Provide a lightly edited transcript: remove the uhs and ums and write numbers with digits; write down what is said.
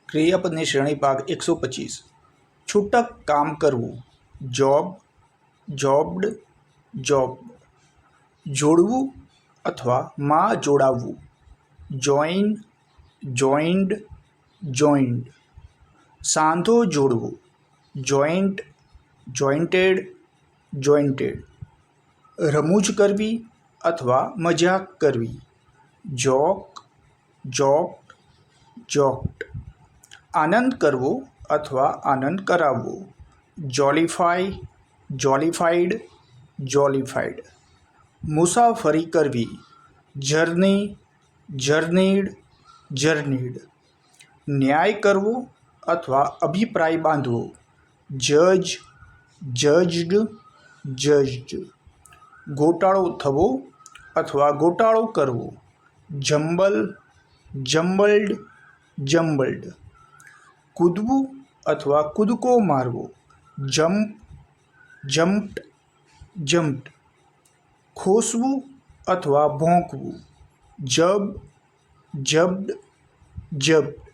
ક્રિયાપદની શ્રેણી ભાગ 125. છૂટક કામ કરવું. Job, jobbed, job. જોડવું અથવા માં જોડાવવું. Join, joined, joined. સાંધો જોડવો. Joint, jointed, jointed. રમૂજ કરવી અથવા મજાક કરવી. જોક, જોક્ડ, જોક્ડ. આનંદ કરવો અથવા આનંદ કરાવવો. જોલિફાઈ, જોલિફાઈડ, જોલિફાઈડ. મુસાફરી કરવી. જર્ની, જર્નીડ, જર્નીડ. ન્યાય કરવો અથવા અભિપ્રાય બાંધવો. જજ, જજ્ડ, જજ્ડ. ગોટાળો થવો અથવા ગોટાળો કરવો. જંબલ, જમ્બલ્ડ, જમ્બલ્ડ. કૂદવું અથવા કૂદકો મારવો. Jump, jumped, jumped. ખોસવું અથવા ભોંકવું. જબ, જબ્ડ, જબ્ડ.